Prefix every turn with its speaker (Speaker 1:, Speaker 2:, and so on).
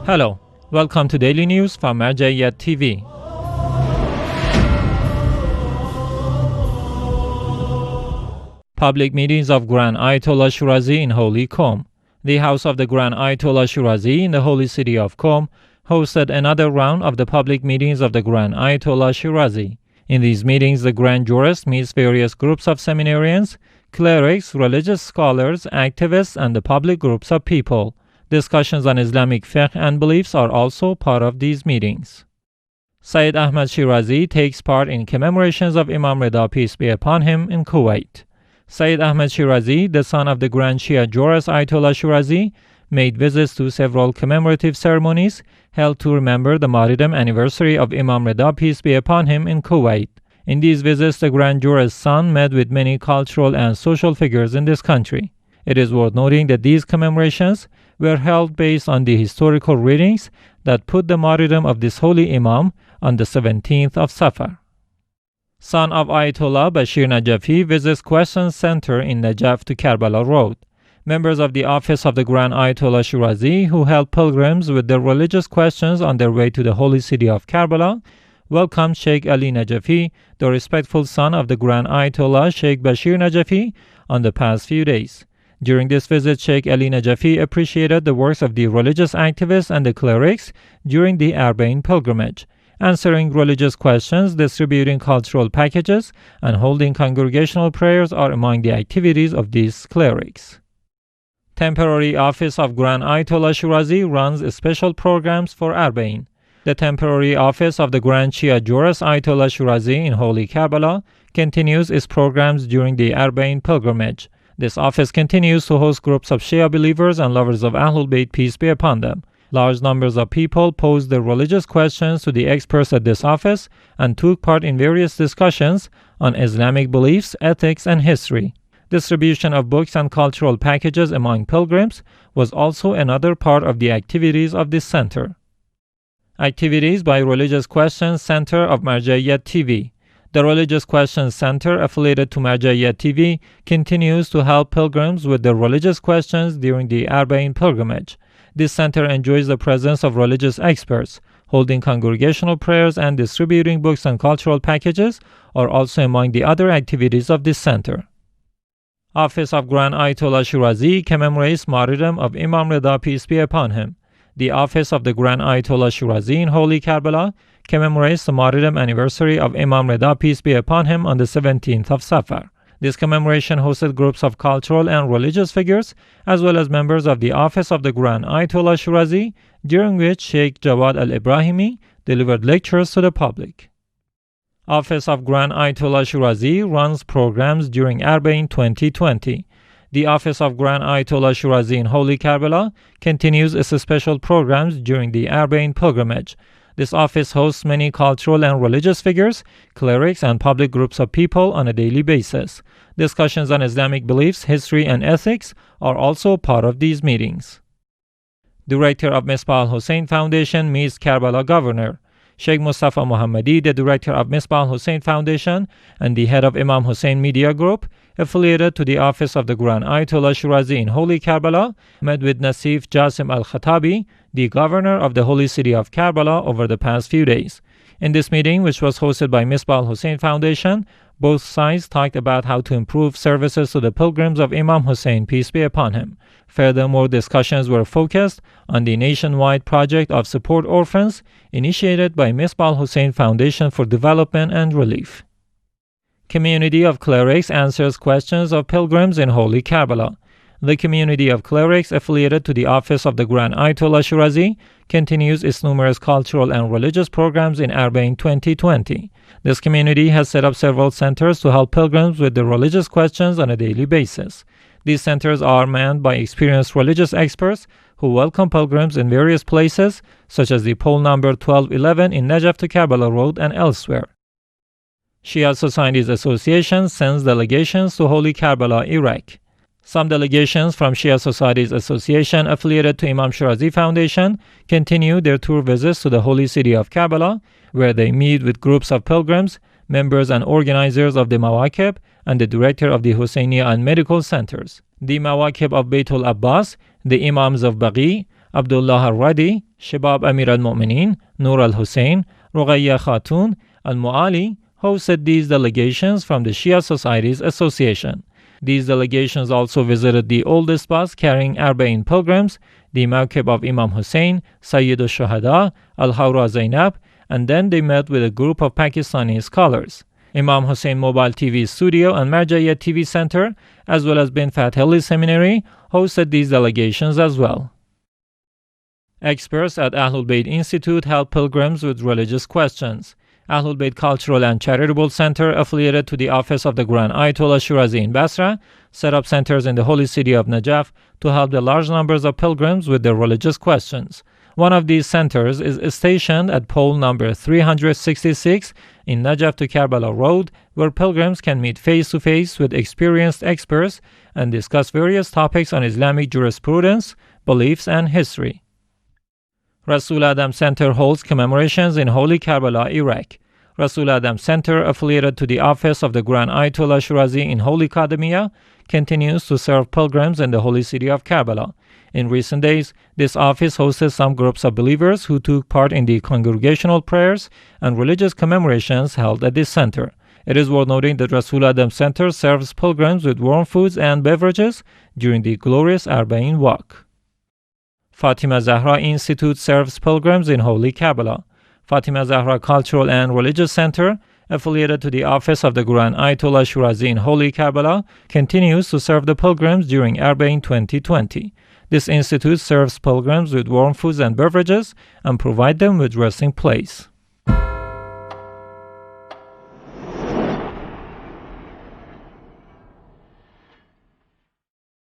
Speaker 1: Hello, welcome to Daily News from Marjaeyat TV. Public meetings of Grand Ayatollah Shirazi in Holy Qom. The house of the Grand Ayatollah Shirazi in the holy city of Qom hosted another round of the public meetings of the Grand Ayatollah Shirazi. In these meetings, the Grand Jurist meets various groups of seminarians, clerics, religious scholars, activists, and the public groups of people. Discussions on Islamic fiqh and beliefs are also part of these meetings. Sayyid Ahmed Shirazi takes part in commemorations of Imam Reza, peace be upon him, in Kuwait. Sayyid Ahmed Shirazi, the son of the Grand Shia jurist Ayatollah Shirazi, made visits to several commemorative ceremonies held to remember the Martyrdom anniversary of Imam Reza, peace be upon him, in Kuwait. In these visits, the Grand Jurist's son met with many cultural and social figures in this country. It is worth noting that these commemorations were held based on the historical readings that put the martyrdom of this holy Imam on the 17th of Safar. Son of Ayatollah, Bashir Najafi visits Questions Center in Najaf to Karbala Road. Members of the office of the Grand Ayatollah Shirazi, who help pilgrims with their religious questions on their way to the holy city of Karbala, welcomed Sheikh Ali Najafi, the respectful son of the Grand Ayatollah Sheikh Bashir Najafi, on the past few days. During this visit, Sheikh Ali Najafi appreciated the works of the religious activists and the clerics during the Arbaeen pilgrimage. Answering religious questions, distributing cultural packages, and holding congregational prayers are among the activities of these clerics. Temporary Office of Grand Ayatollah Shirazi runs special programs for Arbaeen. The temporary office of the Grand Shia jurist Ayatollah Shirazi in Holy Karbala continues its programs during the Arbaeen pilgrimage. This office continues to host groups of Shia believers and lovers of AhlulBayt, peace be upon them. Large numbers of people posed their religious questions to the experts at this office and took part in various discussions on Islamic beliefs, ethics, and history. Distribution of books and cultural packages among pilgrims was also another part of the activities of this center. Activities by Religious Questions Center of Marjaeyat TV. The Religious Questions Center, affiliated to Marjaeyat TV, continues to help pilgrims with their religious questions during the Arbaeen pilgrimage. This center enjoys the presence of religious experts. Holding congregational prayers and distributing books and cultural packages are also among the other activities of this center. Office of Grand Ayatollah Shirazi commemorates Martyrdom of Imam Reza, peace be upon him. The office of the Grand Ayatollah Shirazi in Holy Karbala commemorates the martyrdom anniversary of Imam Reza, peace be upon him, on the 17th of Safar. This commemoration hosted groups of cultural and religious figures, as well as members of the office of the Grand Ayatollah Shirazi, during which Sheikh Jawad al-Ibrahimi delivered lectures to the public. Office of Grand Ayatollah Shirazi runs programs during Arbaeen 2020. The Office of Grand Ayatollah Shirazi in Holy Karbala continues its special programs during the Arbaeen pilgrimage. This office hosts many cultural and religious figures, clerics, and public groups of people on a daily basis. Discussions on Islamic beliefs, history, and ethics are also part of these meetings. Director of Misbah Al-Hussein Foundation meets Karbala Governor. Sheikh Mustafa Muhammadi, the director of Misbah Al-Hussein Foundation and the head of Imam Hussein Media Group, affiliated to the office of the Grand Ayatollah Shirazi in Holy Karbala, met with Nasif Jasim al-Khatabi, the governor of the holy city of Karbala, over the past few days. In this meeting, which was hosted by Misbah Al-Hussein Foundation, both sides talked about how to improve services to the pilgrims of Imam Hussein, peace be upon him. Furthermore, discussions were focused on the nationwide project of support orphans initiated by Misbah Al-Hussein Foundation for Development and Relief. Community of Clerics answers questions of pilgrims in Holy Karbala. The community of clerics affiliated to the office of the Grand Ayatollah Shirazi continues its numerous cultural and religious programs in Arbaeen 2020. This community has set up several centers to help pilgrims with their religious questions on a daily basis. These centers are manned by experienced religious experts who welcome pilgrims in various places, such as the pole number 1211 in Najaf to Karbala Road and elsewhere. Shia Societies Association sends delegations to Holy Karbala, Iraq. Some delegations from Shia Societies Association affiliated to Imam Shirazi Foundation continue their tour visits to the holy city of Karbala, where they meet with groups of pilgrims, members and organizers of the Mawakib, and the director of the Husseiniya and medical centers. The Mawakib of Baitul Abbas, the Imams of Baqi, Abdullah Al-Radi, Shabab Amir al-Mu'mineen, Nur Al-Hussein, Ruqayya Khatun, Al-Mu'ali hosted these delegations from the Shia Societies Association. These delegations also visited the oldest bus carrying Arbaeen pilgrims, the Mawkib of Imam Hussein, Sayyid al-Shuhada, Al-Hawra Zainab, and then they met with a group of Pakistani scholars. Imam Hussein Mobile TV Studio and Marjaeyat TV Center, as well as Bin Fatheli Seminary, hosted these delegations as well. Experts at AhlulBayt Institute help pilgrims with religious questions. AhlulBayt Cultural and Charitable Center, affiliated to the office of the Grand Ayatollah Shirazi in Basra, set up centers in the holy city of Najaf to help the large numbers of pilgrims with their religious questions. One of these centers is stationed at pole number 366 in Najaf to Karbala Road, where pilgrims can meet face-to-face with experienced experts and discuss various topics on Islamic jurisprudence, beliefs, and history. Rasul Adham Center holds commemorations in Holy Karbala, Iraq. Rasul Adham Center, affiliated to the office of the Grand Ayatollah Shirazi in Holy Qadimiyya, continues to serve pilgrims in the holy city of Karbala. In recent days, this office hosted some groups of believers who took part in the congregational prayers and religious commemorations held at this center. It is worth noting that Rasul Adham Center serves pilgrims with warm foods and beverages during the glorious Arbaeen walk. Fatima Zahra Institute serves pilgrims in Holy Karbala. Fatima Zahra Cultural and Religious Center, affiliated to the office of the Grand Ayatollah Shirazi in Holy Karbala, continues to serve the pilgrims during Arbaeen 2020. This institute serves pilgrims with warm foods and beverages and provide them with resting place.